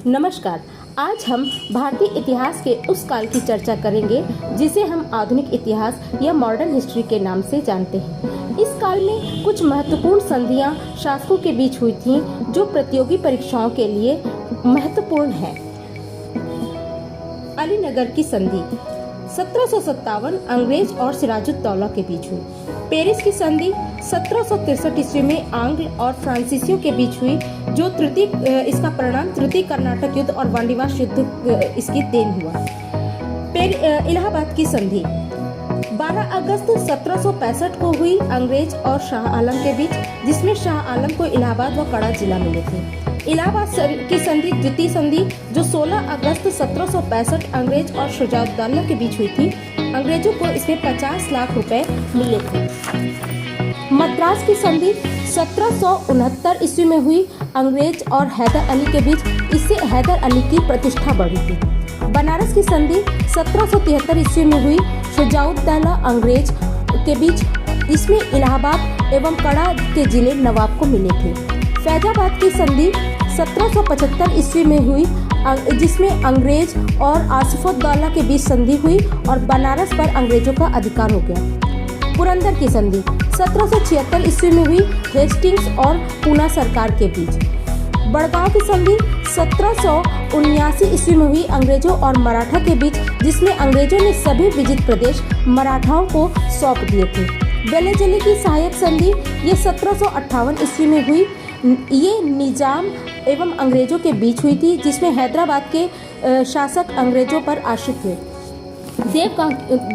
नमस्कार। आज हम भारतीय इतिहास के उस काल की चर्चा करेंगे जिसे हम आधुनिक इतिहास या मॉडर्न हिस्ट्री के नाम से जानते हैं। इस काल में कुछ महत्वपूर्ण संधियां शासकों के बीच हुई थीं जो प्रतियोगी परीक्षाओं के लिए महत्वपूर्ण है। अलीनगर की संधि 1757 अंग्रेज और सिराजुद्दौला के बीच हुई। पेरिस की संधि 1763 ईस्वी में आंग्ल और फ्रांसीसियों के बीच हुई, जो इसका परिणाम तृतीय कर्नाटक युद्ध और वांडीवाश युद्ध इसकी देन हुआ। इलाहाबाद की संधि 12 अगस्त 1765 को हुई अंग्रेज और शाह आलम के बीच, जिसमें शाह आलम को इलाहाबाद व कड़ा जिला मिले थे। इलाहाबाद की संधि द्वितीय संधि जो 16 अगस्त 1765 अंग्रेज और शुजाउद्दौला के बीच हुई थी। अंग्रेजों को इसमें 50 लाख रुपए मिले थे। मद्रास की संधि 1769 ईस्वी में हुई अंग्रेज और हैदर अली के बीच, इससे हैदर अली की प्रतिष्ठा बढ़ी थी। बनारस की संधि 1773 ईस्वी में हुई शुजाउद्दौला अंग्रेज के बीच, इसमें इलाहाबाद एवं कड़ा के जिले नवाब को मिले थे। फैजाबाद की संधि 1775 ईस्वी में हुई, जिसमें अंग्रेज और आसिफउद्दौला के बीच संधि हुई और बनारस पर अंग्रेजों का अधिकार हो गया। पुरंदर की संधि 1776 ईस्वी में हुई हेस्टिंग्स और पूना सरकार के बीच। बड़गांव की संधि 1779 ईस्वी में हुई अंग्रेजों और मराठा के बीच, जिसमें अंग्रेजों ने सभी विजित प्रदेश मराठाओं को सौंप दिए थे। बेलेजली की सहायक संधि ये 1758 ईस्वी में हुई, ये निजाम एवं अंग्रेजों के बीच हुई थी, जिसमें हैदराबाद के शासक अंग्रेजों पर आश्रित थे।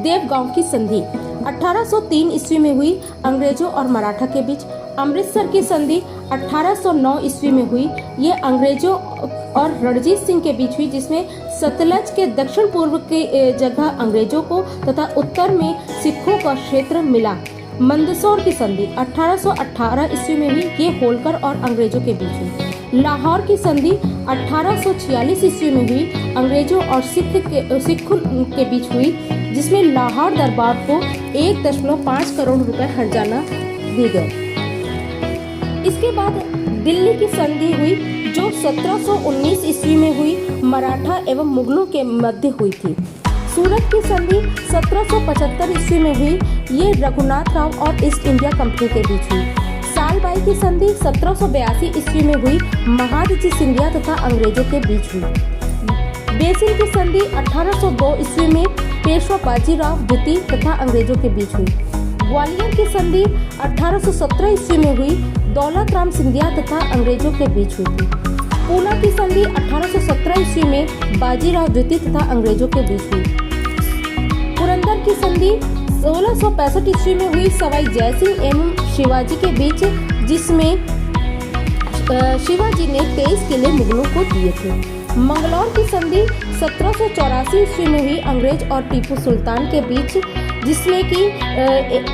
देवगांव की संधि 1803 ईस्वी में हुई अंग्रेजों और मराठा के बीच। अमृतसर की संधि 1809 ईस्वी में हुई, ये अंग्रेजों और रणजीत सिंह के बीच हुई, जिसमें सतलज के दक्षिण पूर्व के जगह अंग्रेजों को तथा उत्तर में सिखों का क्षेत्र मिला। मंदसौर की संधि 1818 ईस्वी में हुई, ये होलकर और अंग्रेजों के बीच हुई। लाहौर की संधि 1846 ईस्वी में हुई, अंग्रेजों और सिखों के बीच हुई, जिसमें लाहौर दरबार को 1.5 करोड़ रुपए हर्जाना दिए गए। इसके बाद दिल्ली की संधि हुई, जो 1719 ईस्वी में हुई, मराठा एवं मुगलों के मध्य हुई थी। सूरत की संधि 1775 ईस्वी में हुई, ये रघुनाथ राव और ईस्ट इंडिया कंपनी के बीच हुई। सालबाई की संधि 1782 ईस्वी में हुई, महादजी सिंधिया तथा अंग्रेजों के बीच हुई। बेसिन की संधि 1802 ईस्वी में पेशवा बाजीराव द्वितीय तथा अंग्रेजों के बीच हुई। ग्वालियर की संधि 1817 ईस्वी में हुई, दौलत राम सिंधिया तथा अंग्रेजों के बीच हुई थी। पूना की संधि 1817 ईस्वी में बाजीराव द्वितीय तथा अंग्रेजों के बीच हुई। पुरंदर की संधि 1665 ईस्वी में हुई सवाई जयसिंह एवं शिवाजी के बीच, जिसमें शिवाजी ने 23 किले मुगलों को दिए थे। मंगलौर की संधि 1784 ईस्वी में हुई अंग्रेज और टीपू सुल्तान के बीच, जिसमें कि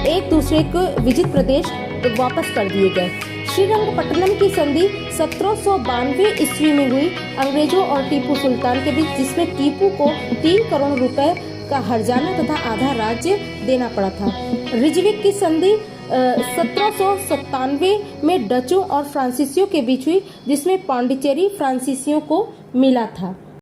एक दूसरे को विजित प्रदेश वापस कर दिए गए। श्रीरंगपट्टनम की संधि 1792 ईस्वी में हुई अंग्रेजों और टीपू सुल्तान के बीच, जिसमें टीपू को 3 करोड़ रुपए का हर्जाना तथा आधा राज्य देना पड़ा था। रिजविक की संधि 1797 में डचों और फ्रांसीसियों के बीच हुई, जिसमें पांडिचेरी फ्रांसीसियों को मिला था।